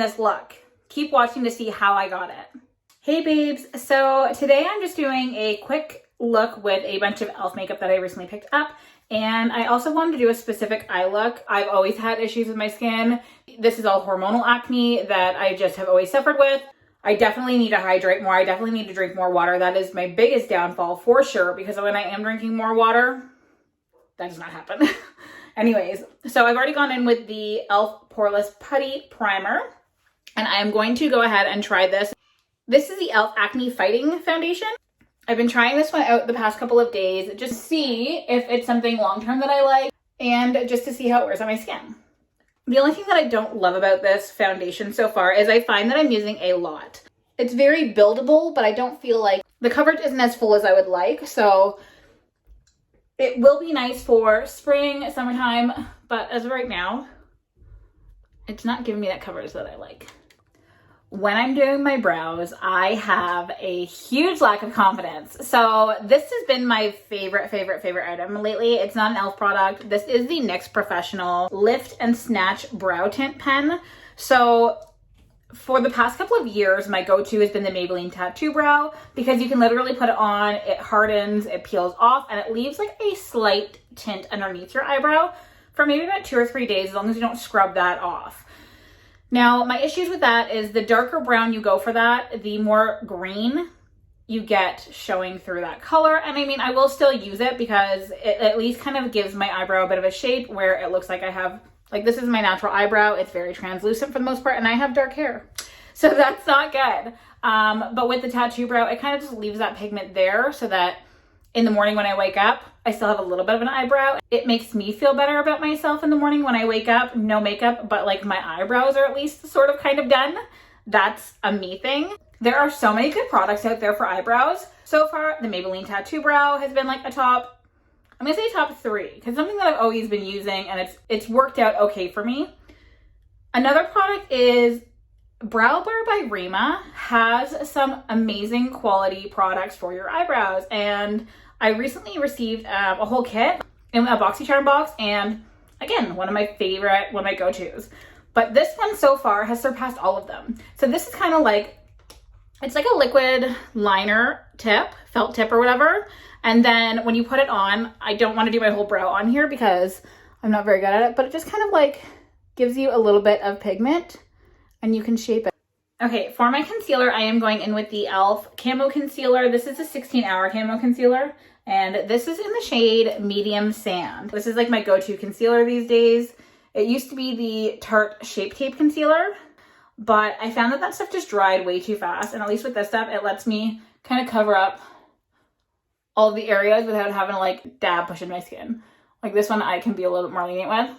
this look. Keep watching to see how I got it. Hey babes, so today I'm just doing a quick look with a bunch of e.l.f. makeup that I recently picked up. And I also wanted to do a specific eye look. I've always had issues with my skin. This is all hormonal acne that I just have always suffered with. I definitely need to hydrate more. I definitely need to drink more water. That is my biggest downfall for sure, because when I am drinking more water, that does not happen. Anyways, so I've already gone in with the e.l.f. Poreless Putty Primer, and I am going to go ahead and try this. This is the e.l.f. Acne Fighting Foundation. I've been trying this one out the past couple of days just to see if it's something long-term that I like and just to see how it wears on my skin. The only thing that I don't love about this foundation so far is I find that I'm using a lot. It's very buildable, but I don't feel like the coverage isn't as full as I would like. So it will be nice for spring, summertime, but as of right now, it's not giving me that coverage that I like. When I'm doing my brows, I have a huge lack of confidence. So this has been my favorite item lately. It's not an e.l.f. product. This is the NYX Professional Lift and Snatch Brow Tint Pen. So for the past couple of years, my go-to has been the Maybelline Tattoo Brow, because you can literally put it on, it hardens, it peels off, and it leaves like a slight tint underneath your eyebrow for maybe about 2 or 3 days, as long as you don't scrub that off. Now, my issues with that is the darker brown you go for that, the more green you get showing through that color. And I mean, I will still use it because it at least kind of gives my eyebrow a bit of a shape where it looks like I have, like, this is my natural eyebrow. It's very translucent for the most part, and I have dark hair. So that's not good. But with the tattoo brow, it kind of just leaves that pigment there so that in the morning when I wake up, I still have a little bit of an eyebrow. It makes me feel better about myself in the morning when I wake up, no makeup, but like my eyebrows are at least sort of kind of done. That's a me thing. There are so many good products out there for eyebrows. So far, the Maybelline Tattoo Brow has been like a top, I'm gonna say top 3, because something that I've always been using and it's worked out okay for me. Another product is Brow Bar by Rima has some amazing quality products for your eyebrows, and I recently received a whole kit in a BoxyCharm box, and again, one of my go-tos. But this one so far has surpassed all of them. So this is kind of like, it's like a liquid liner tip, felt tip or whatever. And then when you put it on, I don't want to do my whole brow on here because I'm not very good at it, but it just kind of like gives you a little bit of pigment and you can shape it. Okay, for my concealer, I am going in with the e.l.f. Camo Concealer. This is a 16-hour camo concealer, and this is in the shade Medium Sand. This is like my go-to concealer these days. It used to be the Tarte Shape Tape Concealer, but I found that that stuff just dried way too fast, and at least with this stuff, it lets me kind of cover up all of the areas without having to like dab push in my skin. Like this one, I can be a little bit more lenient with.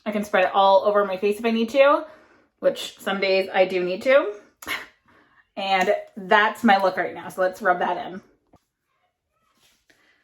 I can spread it all over my face if I need to, which some days I do need to. And that's my look right now. So let's rub that in.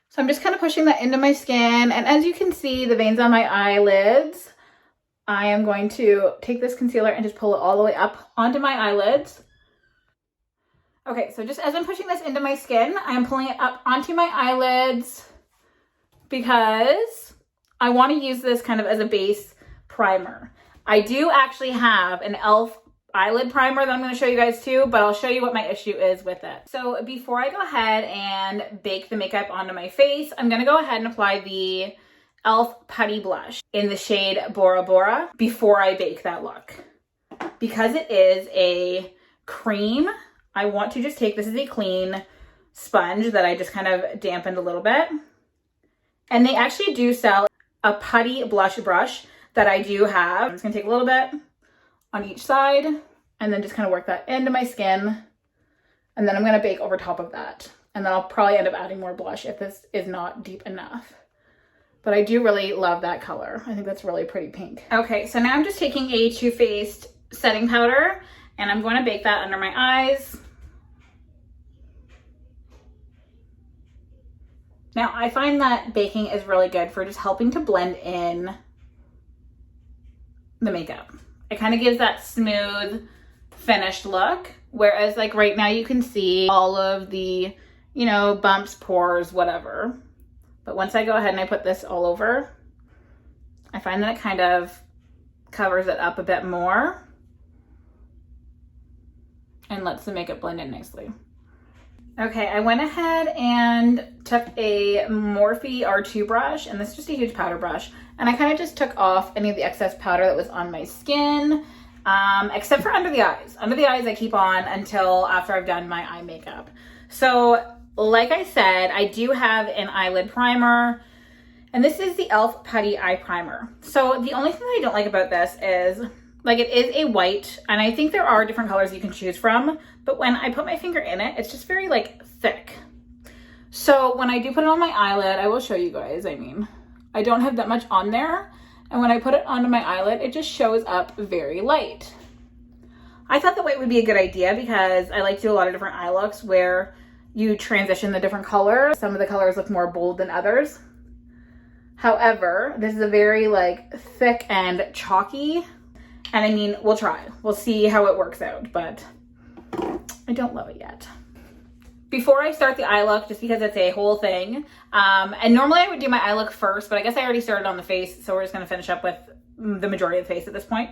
So I'm just kind of pushing that into my skin. And as you can see, the veins on my eyelids, I am going to take this concealer and just pull it all the way up onto my eyelids. Okay, so just as I'm pushing this into my skin, I am pulling it up onto my eyelids because I want to use this kind of as a base primer. I do actually have an e.l.f. eyelid primer that I'm going to show you guys too, but I'll show you what my issue is with it. So before I go ahead and bake the makeup onto my face, I'm going to go ahead and apply the e.l.f. Putty Blush in the shade Bora Bora before I bake that look. Because it is a cream, I want to just take, this is a clean sponge that I just kind of dampened a little bit. And they actually do sell a Putty Blush brush that I do have. I'm just going to take a little bit on each side and then just kind of work that into my skin. And then I'm going to bake over top of that. And then I'll probably end up adding more blush if this is not deep enough. But I do really love that color. I think that's really pretty pink. Okay, so now I'm just taking a Too Faced setting powder and I'm going to bake that under my eyes. Now, I find that baking is really good for just helping to blend in the makeup. It kind of gives that smooth, finished look. Whereas like right now you can see all of the, you know, bumps, pores, whatever. But once I go ahead and I put this all over, I find that it kind of covers it up a bit more. and lets the makeup blend in nicely. Okay, I went ahead and took a Morphe R2 brush, and this is just a huge powder brush, and I kind of just took off any of the excess powder that was on my skin, except for under the eyes. Under the eyes I keep on until after I've done my eye makeup. So like I said, I do have an eyelid primer, and this is the e.l.f. Putty Eye Primer. So the only thing that I don't like about this is, like, it is a white, and I think there are different colors you can choose from, but when I put my finger in it, it's just very, like, thick. So when I do put it on my eyelid, I will show you guys, I mean, I don't have that much on there, and when I put it onto my eyelid, it just shows up very light. I thought that white would be a good idea because I like to do a lot of different eye looks where you transition the different colors. Some of the colors look more bold than others. However, this is a very, like, thick and chalky. And I mean, we'll try. We'll see how it works out, but I don't love it yet. Before I start the eye look, just because it's a whole thing, and normally I would do my eye look first, but I guess I already started on the face, so we're just gonna finish up with the majority of the face at this point.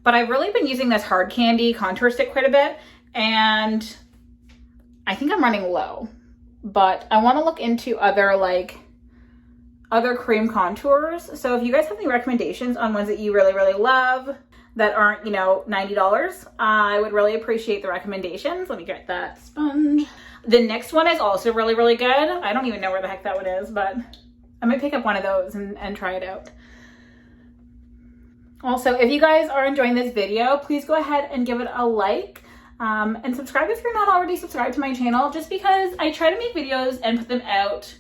But I've really been using this Hard Candy contour stick quite a bit, and I think I'm running low, but I wanna look into other cream contours. So if you guys have any recommendations on ones that you really, really love that aren't, you know, $90, I would really appreciate the recommendations. Let me get that sponge. The next one is also really, really good. I don't even know where the heck that one is, but I might pick up one of those and try it out. Also, if you guys are enjoying this video, please go ahead and give it a like. And subscribe if you're not already subscribed to my channel, just because I try to make videos and put them out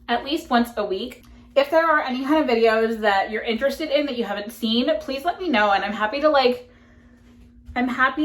at least once a week. If there are any kind of videos that you're interested in that you haven't seen, please let me know, and I'm happy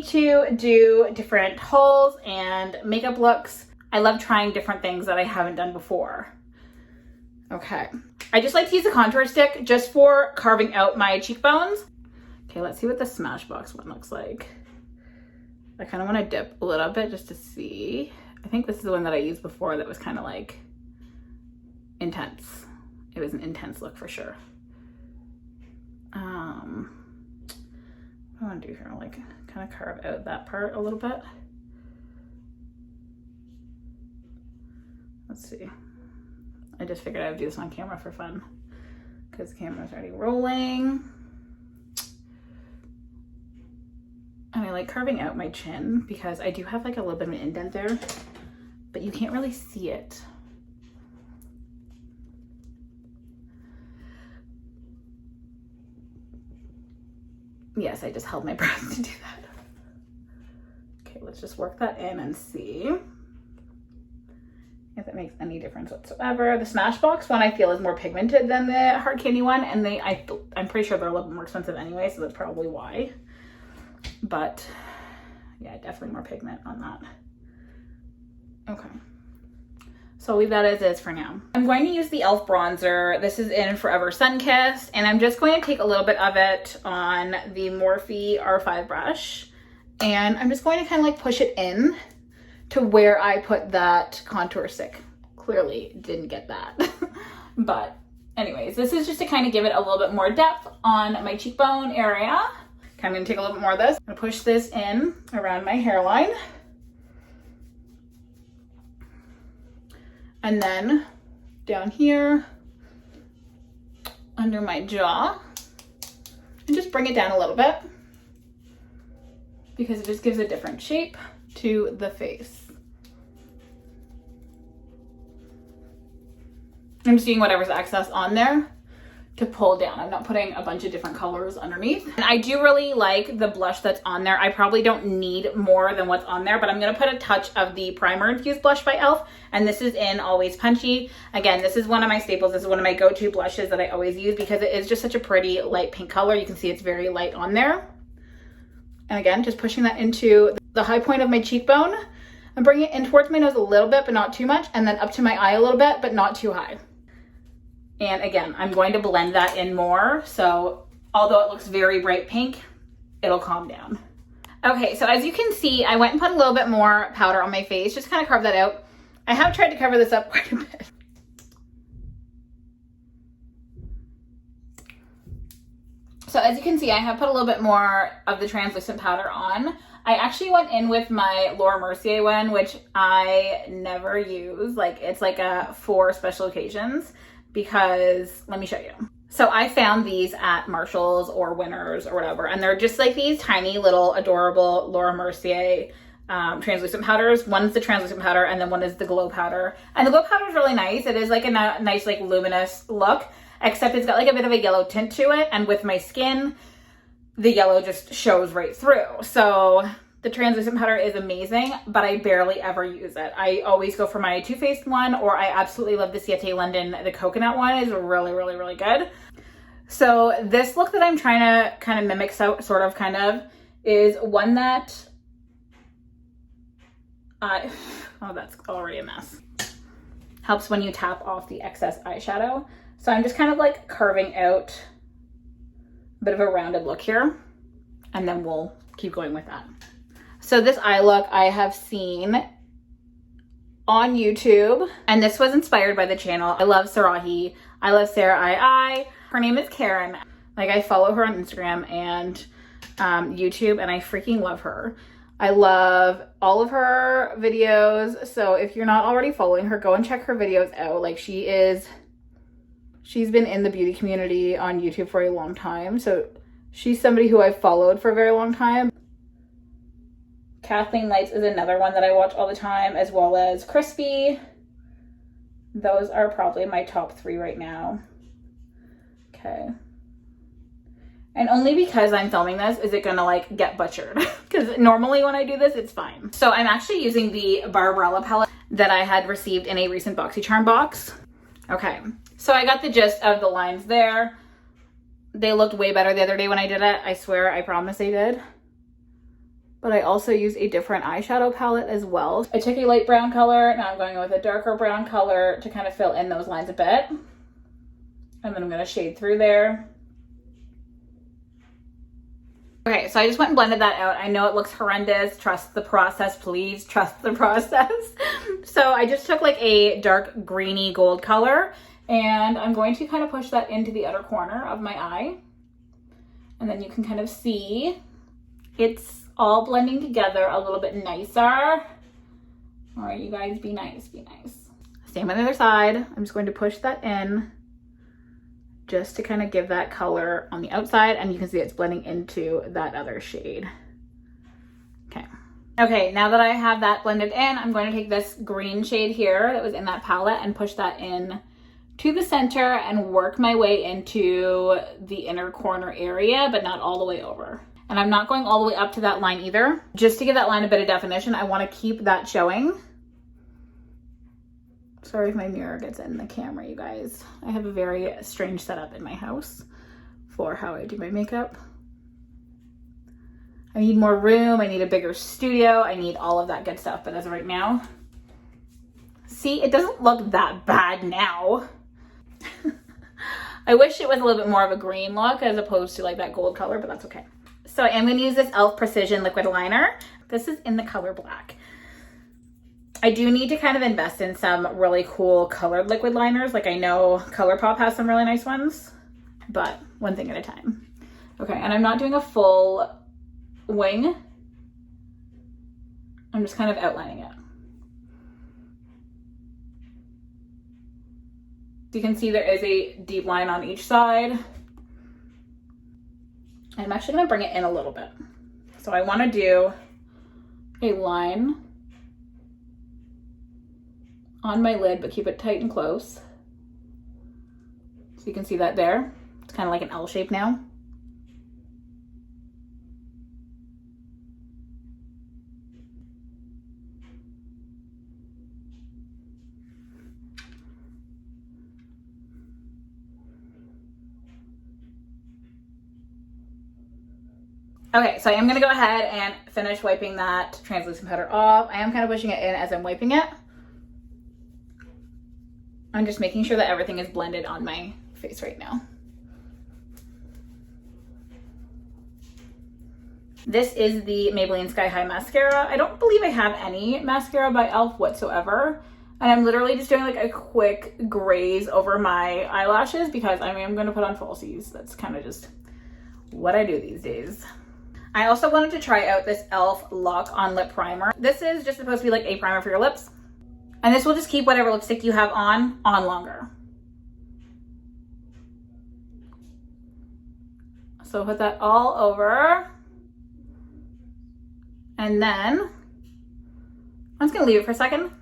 to do different hauls and makeup looks. I love trying different things that I haven't done before. Okay. I just like to use a contour stick just for carving out my cheekbones. Okay, let's see what the Smashbox one looks like. I kind of want to dip a little bit just to see. I think this is the one that I used before that was kind of like intense. It was an intense look for sure. What I want to do here, like kind of carve out that part a little bit. Let's see. I just figured I would do this on camera for fun because the camera's already rolling. And I like carving out my chin because I do have like a little bit of an indent there, but you can't really see it. Yes, I just held my breath to do that. Okay, let's just work that in and see if it makes any difference whatsoever. The Smashbox one I feel is more pigmented than the Hard Candy one, and I'm pretty sure they're a little bit more expensive anyway, so that's probably why. But yeah, definitely more pigment on that. Okay. So I'll leave that as is for now. I'm going to use the e.l.f. bronzer. This is in Forever Sun-Kissed, and I'm just going to take a little bit of it on the Morphe R5 brush, and I'm just going to kind of like push it in to where I put that contour stick. Clearly didn't get that. But anyways, this is just to kind of give it a little bit more depth on my cheekbone area. Okay, I'm going to take a little bit more of this. I'm going to push this in around my hairline. And then down here, under my jaw, and just bring it down a little bit because it just gives a different shape to the face. I'm just using whatever's excess on there to pull down. I'm not putting a bunch of different colors underneath. And I do really like the blush that's on there. I probably don't need more than what's on there, but I'm gonna put a touch of the Primer Infused blush by e.l.f. And this is in Always Punchy. Again, this is one of my staples. This is one of my go-to blushes that I always use because it is just such a pretty light pink color. You can see it's very light on there. And again, just pushing that into the high point of my cheekbone and bringing it in towards my nose a little bit, but not too much. And then up to my eye a little bit, but not too high. And again, I'm going to blend that in more. So although it looks very bright pink, it'll calm down. Okay, so as you can see, I went and put a little bit more powder on my face, just kind of carve that out. I have tried to cover this up quite a bit. So as you can see, I have put a little bit more of the translucent powder on. I actually went in with my Laura Mercier one, which I never use. Like, it's like for special occasions, because let me show you. So I found these at Marshall's or Winners or whatever, and they're just like these tiny little adorable Laura Mercier translucent powders. One's the translucent powder and then one is the glow powder. And the glow powder is really nice. It is like a nice like luminous look, except it's got like a bit of a yellow tint to it. And with my skin, the yellow just shows right through. So the translucent powder is amazing, but I barely ever use it. I always go for my Too Faced one, or I absolutely love the Ciete London. The coconut one is really, really, really good. So this look that I'm trying to kind of mimic, is one that oh, that's already a mess. Helps when you tap off the excess eyeshadow. So I'm just kind of like carving out a bit of a rounded look here, and then we'll keep going with that. So this eye look I have seen on YouTube, and this was inspired by the channel. I love Sarahi. I love Sarah I. Her name is Karen. Like, I follow her on Instagram and YouTube, and I freaking love her. I love all of her videos. So if you're not already following her, go and check her videos out. Like, she's been in the beauty community on YouTube for a long time. So she's somebody who I've followed for a very long time. Kathleen Lights is another one that I watch all the time, as well as Crispy. Those are probably my top 3 right now. Okay. And only because I'm filming this is it gonna like get butchered, because normally when I do this, it's fine. So I'm actually using the Barbarella palette that I had received in a recent BoxyCharm box. Okay, so I got the gist of the lines there. They looked way better the other day when I did it. I swear, I promise they did. But I also used a different eyeshadow palette as well. I took a light brown color, now I'm going with a darker brown color to kind of fill in those lines a bit. And then I'm gonna shade through there. Okay, so I just went and blended that out. I know it looks horrendous. Trust the process, please. Trust the process. So I just took like a dark greeny gold color, and I'm going to kind of push that into the outer corner of my eye. And then you can kind of see it's all blending together a little bit nicer. All right, you guys, be nice, be nice. Same on the other side. I'm just going to push that in, just to kind of give that color on the outside, and you can see it's blending into that other shade. Okay. Okay, now that I have that blended in, I'm going to take this green shade here that was in that palette and push that in to the center and work my way into the inner corner area, but not all the way over. And I'm not going all the way up to that line either. Just to give that line a bit of definition, I want to keep that showing. Sorry if my mirror gets in the camera, you guys. I have a very strange setup in my house for how I do my makeup. I need more room, I need a bigger studio, I need all of that good stuff, but as of right now, see, it doesn't look that bad now. I wish it was a little bit more of a green look as opposed to like that gold color, but that's okay. So I am going to use this e.l.f. Precision Liquid Liner. This is in the color black. I do need to kind of invest in some really cool colored liquid liners. Like, I know ColourPop has some really nice ones, but one thing at a time. Okay, and I'm not doing a full wing. I'm just kind of outlining it. So you can see there is a deep line on each side. I'm actually going to bring it in a little bit. So I want to do a line on my lid, but keep it tight and close. So you can see that there. It's kind of like an L shape now. Okay, so I am going to go ahead and finish wiping that translucent powder off. I am kind of pushing it in as I'm wiping it. I'm just making sure that everything is blended on my face right now. This is the Maybelline Sky High Mascara. I don't believe I have any mascara by e.l.f. whatsoever. And I'm literally just doing like a quick graze over my eyelashes because I am going to put on falsies. That's kind of just what I do these days. I also wanted to try out this e.l.f. Lock On Lip Primer. This is just supposed to be like a primer for your lips. And this will just keep whatever lipstick you have on longer. So put that all over. And then I'm just gonna leave it for a second.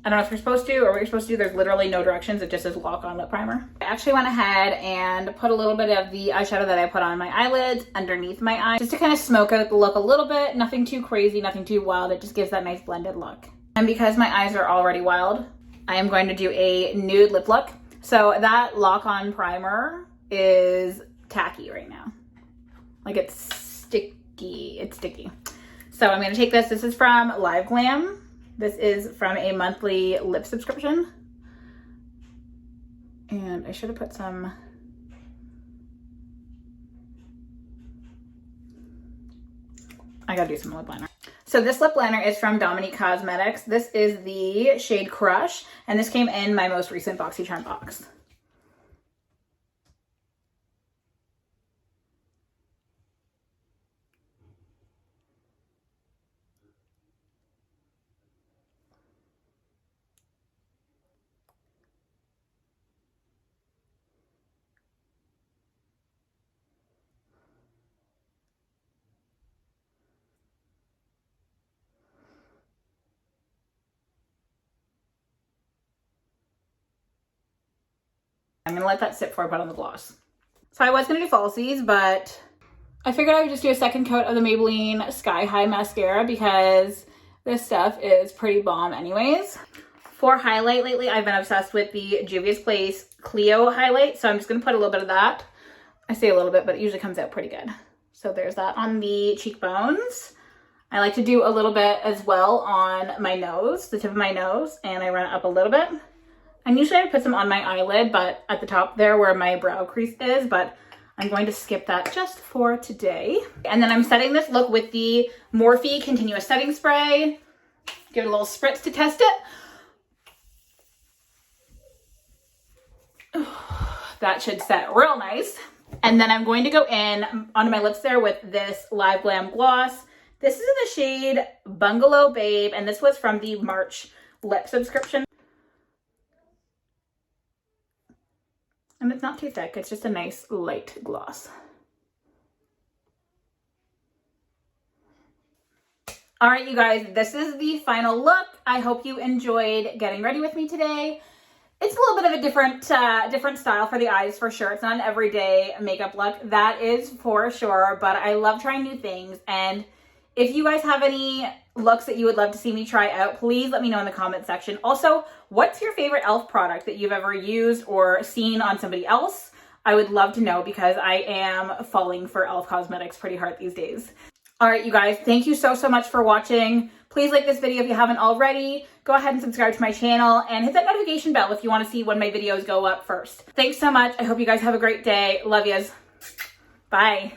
I don't know if you're supposed to or what you're supposed to do. There's literally no directions. It just says Lock On Lip Primer. I actually went ahead and put a little bit of the eyeshadow that I put on my eyelids underneath my eye, just to kind of smoke out the look a little bit. Nothing too crazy, nothing too wild. It just gives that nice blended look. And because my eyes are already wild, I am going to do a nude lip look. So that Lock On primer is tacky right now. Like it's sticky, it's sticky. So I'm gonna take this. This is from Live Glam. This is from a monthly lip subscription. And I should have put some, I gotta do some lip liner. So this lip liner is from Dominique Cosmetics. This is the shade Crush, and this came in my most recent BoxyCharm box. I'm gonna let that sit before I put on the gloss. So I was gonna do falsies, but I figured I would just do a second coat of the Maybelline Sky High Mascara because this stuff is pretty bomb anyways. For highlight lately, I've been obsessed with the Juvia's Place Clio highlight, so I'm just gonna put a little bit of that. I say a little bit, but it usually comes out pretty good. So there's that on the cheekbones. I like to do a little bit as well on my nose, the tip of my nose, and I run it up a little bit. And usually I put some on my eyelid, but at the top there where my brow crease is, but I'm going to skip that just for today. And then I'm setting this look with the Morphe Continuous Setting Spray. Give it a little spritz to test it. That should set real nice. And then I'm going to go in onto my lips there with this Live Glam gloss. This is in the shade Bungalow Babe, and this was from the March lip subscription. And it's not too thick, it's just a nice light gloss. All right, you guys, this is the final look. I hope you enjoyed getting ready with me today. It's a little bit of a different style for the eyes for sure. It's not an everyday makeup look, that is for sure, but I love trying new things. And if you guys have any looks that you would love to see me try out, please let me know in the comment section. Also, what's your favorite e.l.f. product that you've ever used or seen on somebody else? I would love to know because I am falling for e.l.f. cosmetics pretty hard these days. All right, you guys, thank you so much for watching. Please like this video if you haven't already. Go ahead and subscribe to my channel and hit that notification bell if you want to see when my videos go up first. Thanks so much. I hope you guys have a great day. Love yous. Bye.